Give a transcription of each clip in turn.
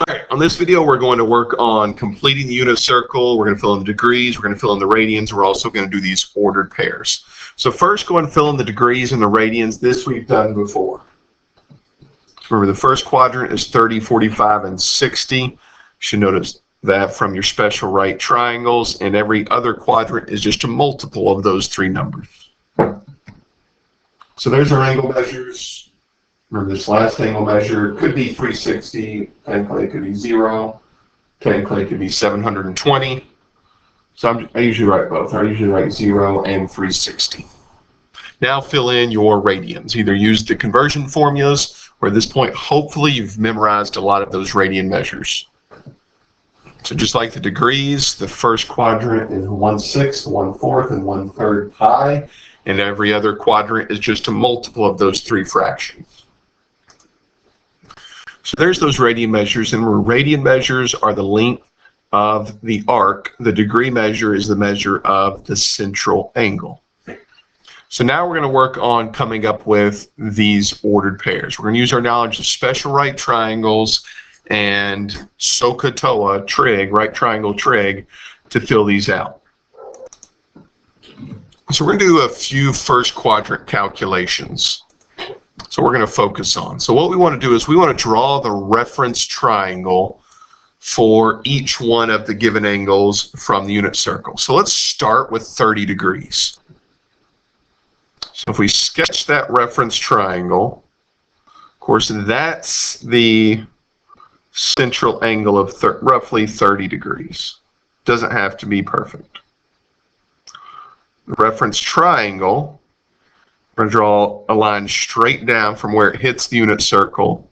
All right, on this video, we're going to work on completing the unit circle. We're going to fill in the degrees. We're going to fill in the radians. We're also going to do these ordered pairs. So first, go ahead and fill in the degrees and the radians. This we've done before. Remember, the first quadrant is 30, 45, and 60. You should notice that from your special right triangles, and every other quadrant is just a multiple of those three numbers. So there's our angle measures. Remember, this last angle measure could be 360, technically it could be 0, technically it could be 720. So I usually write both. I usually write 0 and 360. Now fill in your radians. Either use the conversion formulas, or at this point, hopefully you've memorized a lot of those radian measures. So just like the degrees, the first quadrant is 1/6, 1/4, and 1/3 pi, and every other quadrant is just a multiple of those three fractions. So there's those radian measures, and radian measures are the length of the arc. The degree measure is the measure of the central angle. So now we're going to work on coming up with these ordered pairs. We're going to use our knowledge of special right triangles and SOHCAHTOA trig, right triangle trig, to fill these out. So we're going to do a few first quadrant calculations. So we're going to focus on. So what we want to do is we want to draw the reference triangle for each one of the given angles from the unit circle. So let's start with 30 degrees. So if we sketch that reference triangle, of course, that's the central angle of roughly 30 degrees. Doesn't have to be perfect. The reference triangle, we're going to draw a line straight down from where it hits the unit circle,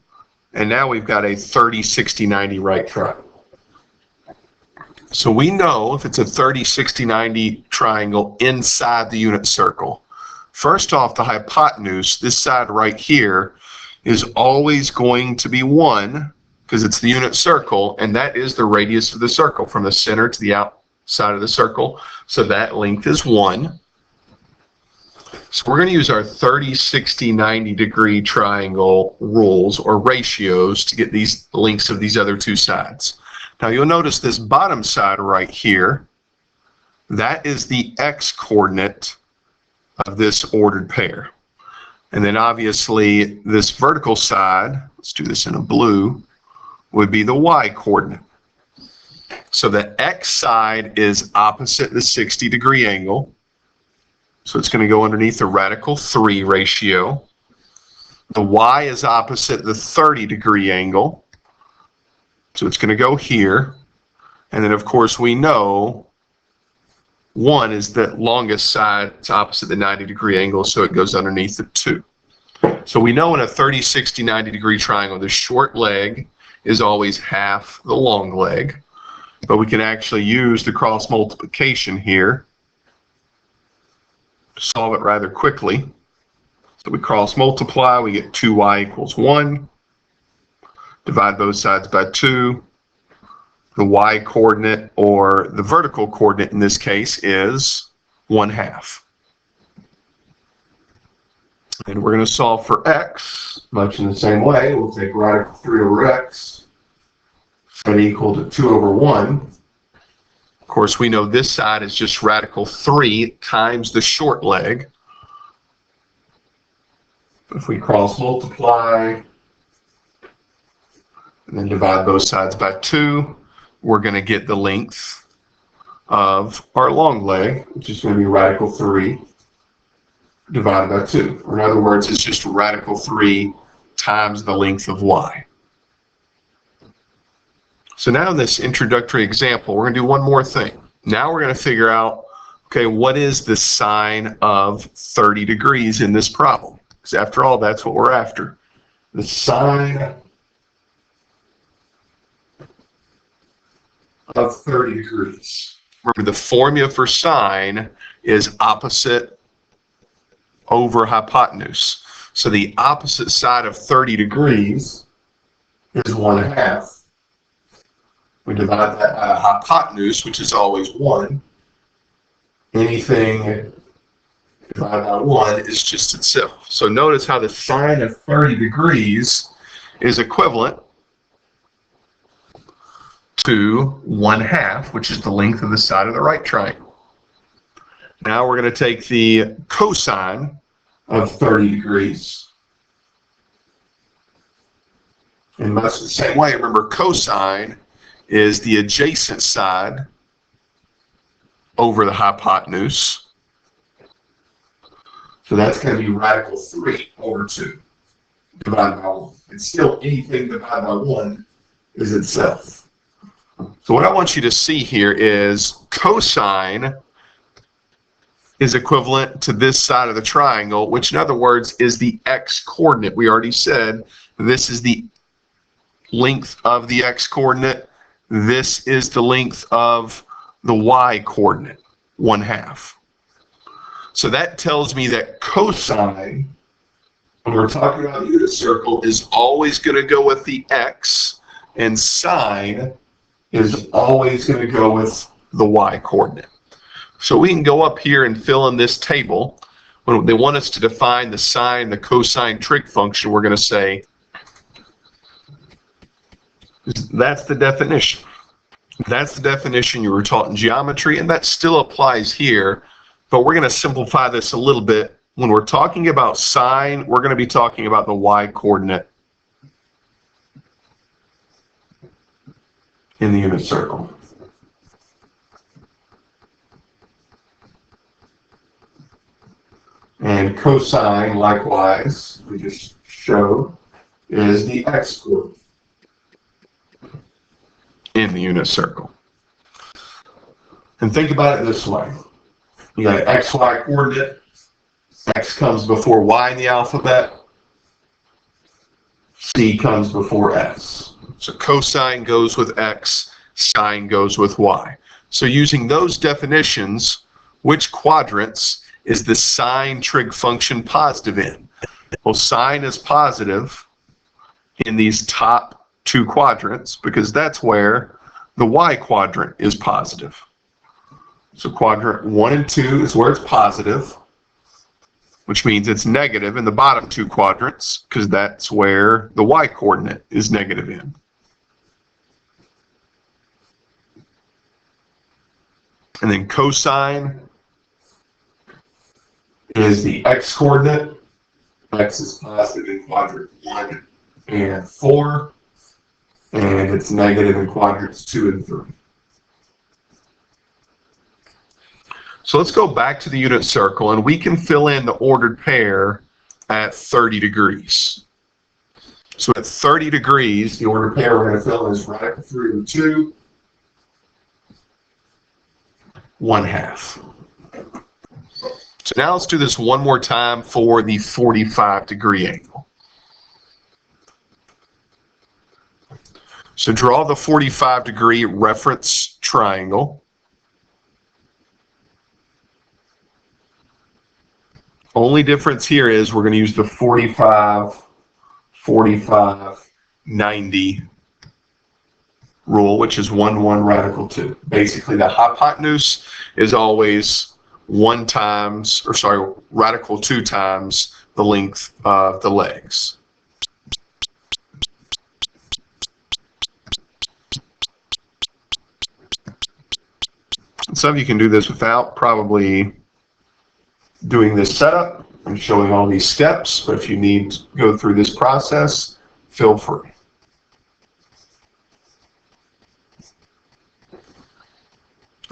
and now we've got a 30, 60, 90 right triangle. So we know if it's a 30, 60, 90 triangle inside the unit circle, first off, the hypotenuse, this side right here, is always going to be 1 because it's the unit circle, and that is the radius of the circle from the center to the outside of the circle. So that length is 1. So we're going to use our 30, 60, 90 degree triangle rules or ratios to get these lengths of these other two sides. Now you'll notice this bottom side right here, that is the x coordinate of this ordered pair. And then obviously this vertical side, let's do this in a blue, would be the y coordinate. So the x side is opposite the 60 degree angle. So it's going to go underneath the radical 3 ratio. The y is opposite the 30 degree angle. So it's going to go here. And then of course we know 1 is the longest side. It's opposite the 90 degree angle, so it goes underneath the 2. So we know in a 30, 60, 90 degree triangle, the short leg is always half the long leg. But we can actually use the cross multiplication here to solve it rather quickly. So we cross multiply, we get 2y equals 1. Divide both sides by 2. The y coordinate, or the vertical coordinate in this case, is 1/2. And we're going to solve for x, much in the same way. We'll take radical 3 over x, and equal to 2 over 1. Of course, we know this side is just radical 3 times the short leg. If we cross multiply and then divide both sides by 2, we're going to get the length of our long leg, which is going to be radical 3 divided by 2. Or in other words, it's just radical 3 times the length of y. So now in this introductory example, we're going to do one more thing. Now we're going to figure out, okay, what is the sine of 30 degrees in this problem? Because after all, that's what we're after. The sine of 30 degrees. Remember, the formula for sine is opposite over hypotenuse. So the opposite side of 30 degrees is 1/2. We divide that by hypotenuse, which is always 1. Anything divided by 1 is just itself. So notice how the sine of 30 degrees is equivalent to 1/2, which is the length of the side of the right triangle. Now we're going to take the cosine of 30 degrees. And much the same way, remember cosine is the adjacent side over the hypotenuse. So that's going to be radical 3 over 2 divided by 1. And still anything divided by 1 is itself. So what I want you to see here is cosine is equivalent to this side of the triangle, which in other words is the x-coordinate. We already said this is the length of the x-coordinate. This is the length of the y-coordinate, 1/2. So that tells me that cosine, when we're talking about the unit circle, is always going to go with the x, and sine is always going to go with the y-coordinate. So we can go up here and fill in this table. When they want us to define the sine, the cosine trig function, we're going to say that's the definition. That's the definition you were taught in geometry, and that still applies here, but we're going to simplify this a little bit. When we're talking about sine, we're going to be talking about the y-coordinate in the unit circle. And cosine, likewise, we just showed, is the x-coordinate in the unit circle. And think about it this way. You got an xy coordinate. X comes before y in the alphabet. C comes before s. So cosine goes with x, sine goes with y. So using those definitions, which quadrants is the sine trig function positive in? Well, sine is positive in these top 2 quadrants because that's where the y quadrant is positive. So quadrant 1 and 2 is where it's positive, which means it's negative in the bottom 2 quadrants because that's where the y coordinate is negative in. And then cosine is the x-coordinate. X is positive in quadrant 1 and 4, and it's negative in quadrants 2 and 3. So let's go back to the unit circle, and we can fill in the ordered pair at 30 degrees. So at 30 degrees, the ordered pair we're going to fill in is radical 3 over 2, 1/2. So now let's do this one more time for the 45-degree angle. So draw the 45-degree reference triangle. Only difference here is we're going to use the 45, 45, 90 rule, which is 1, 1, radical 2. Basically, the hypotenuse is always radical 2 times the length of the legs. Some of you can do this without probably doing this setup and showing all these steps, but if you need to go through this process, feel free.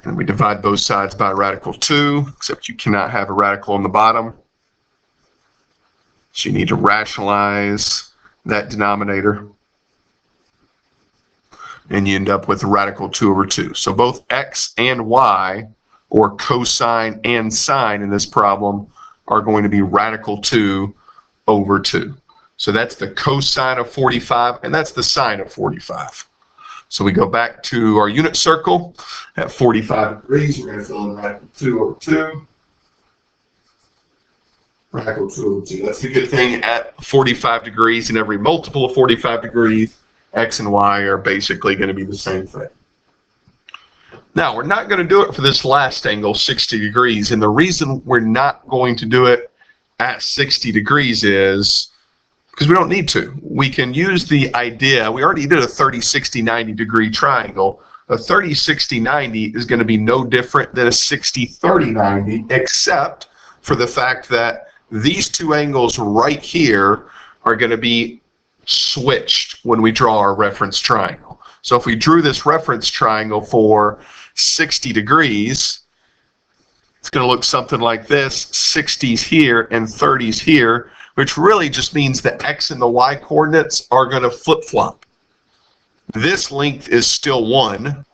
And we divide both sides by radical 2, except you cannot have a radical on the bottom. So you need to rationalize that denominator. And you end up with radical 2 over 2. So both x and y, or cosine and sine in this problem, are going to be radical 2 over 2. So that's the cosine of 45, and that's the sine of 45. So we go back to our unit circle at 45 degrees. We're going to fill in radical 2 over 2. Radical 2 over 2. That's the good thing at 45 degrees, and every multiple of 45 degrees, x and y are basically going to be the same thing. Now, we're not going to do it for this last angle, 60 degrees, and the reason we're not going to do it at 60 degrees is because we don't need to. We can use the idea, we already did a 30, 60, 90 degree triangle. A 30, 60, 90 is going to be no different than a 60, 30, 90, except for the fact that these two angles right here are going to be switched when we draw our reference triangle. So if we drew this reference triangle for 60 degrees, it's going to look something like this, 60s here and 30s here, which really just means the X and the Y coordinates are going to flip-flop. This length is still 1.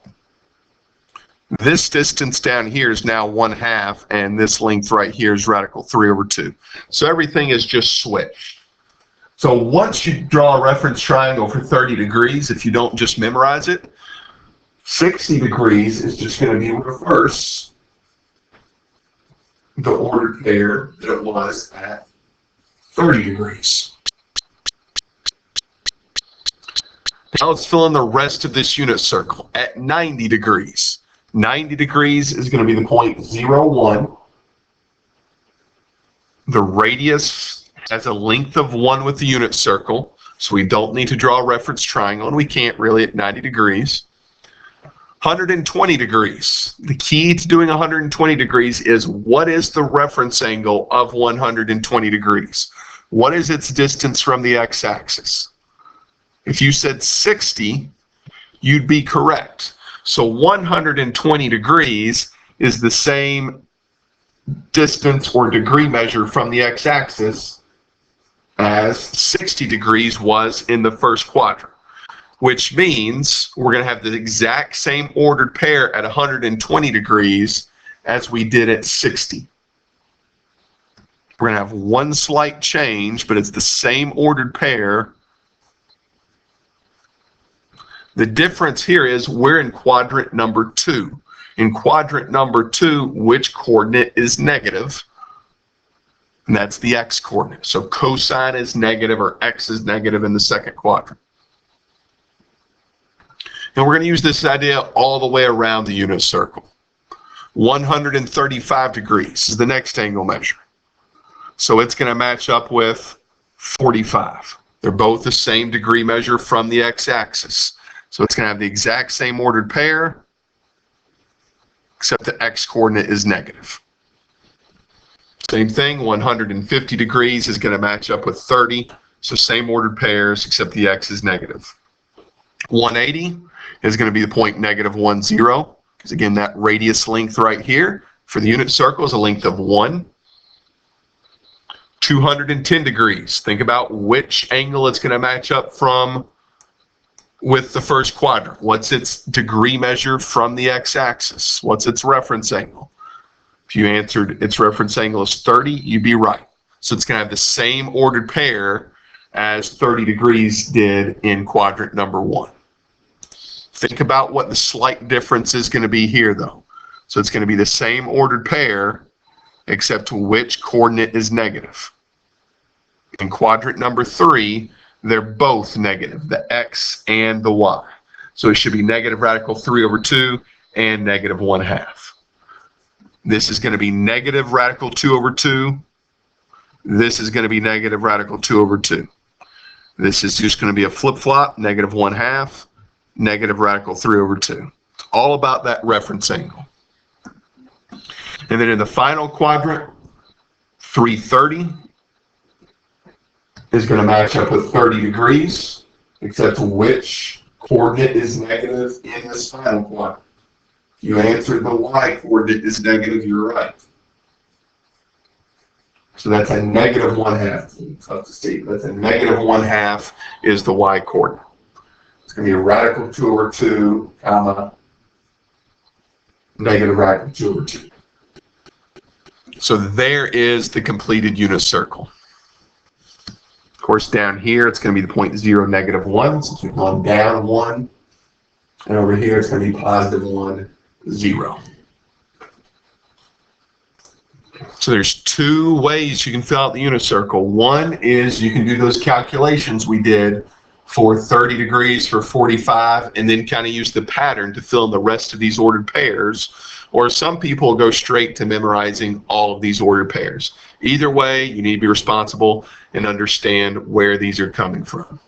This distance down here is now 1/2, and this length right here is radical 3/2. So everything is just switched. So once you draw a reference triangle for 30 degrees, if you don't just memorize it, 60 degrees is just going to be reverse the ordered pair that it was at 30 degrees. Now let's fill in the rest of this unit circle at 90 degrees. 90 degrees is going to be the point 0, 1. The radius has a length of 1 with the unit circle, so we don't need to draw a reference triangle, and we can't really at 90 degrees. 120 degrees. The key to doing 120 degrees is what is the reference angle of 120 degrees? What is its distance from the x-axis? If you said 60, you'd be correct. So 120 degrees is the same distance or degree measure from the x-axis as 60 degrees was in the first quadrant, which means we're going to have the exact same ordered pair at 120 degrees as we did at 60. We're going to have one slight change, but it's the same ordered pair. The difference here is we're in quadrant number 2. In quadrant number 2, which coordinate is negative? And that's the x coordinate. So cosine is negative, or x is negative in the second quadrant. And we're going to use this idea all the way around the unit circle. 135 degrees is the next angle measure. So it's going to match up with 45. They're both the same degree measure from the x-axis. So it's going to have the exact same ordered pair, except the x coordinate is negative. Same thing, 150 degrees is going to match up with 30. So same ordered pairs, except the x is negative. 180 is going to be the point -1, 0, because again, that radius length right here for the unit circle is a length of 1. 210 degrees. Think about which angle it's going to match up from with the first quadrant. What's its degree measure from the x-axis? What's its reference angle? If you answered its reference angle is 30, you'd be right. So it's going to have the same ordered pair as 30 degrees did in quadrant number 1. Think about what the slight difference is going to be here, though. So it's going to be the same ordered pair, except which coordinate is negative. In quadrant number 3, they're both negative, the x and the y. So it should be negative radical 3/2 and negative 1/2. This is going to be negative radical 2/2. This is going to be negative radical 2/2. This is just going to be a flip-flop, negative 1/2, negative radical 3/2. It's all about that reference angle. And then in the final quadrant, 330 is going to match up with 30 degrees, except which coordinate is negative in this final quadrant. If you answered the y coordinate is negative, you're right. So that's a negative 1/2. Tough to see. That's a negative 1/2 is the y coordinate. It's going to be a radical 2/2, comma, negative radical 2/2. So there is the completed unit circle. Of course, down here, it's going to be the point 0, -1, since we've gone down 1. And over here, it's going to be +1, 0. So there's 2 ways you can fill out the unit circle. One is you can do those calculations we did for 30 degrees, for 45, and then kind of use the pattern to fill in the rest of these ordered pairs. Or some people go straight to memorizing all of these ordered pairs. Either way, you need to be responsible and understand where these are coming from.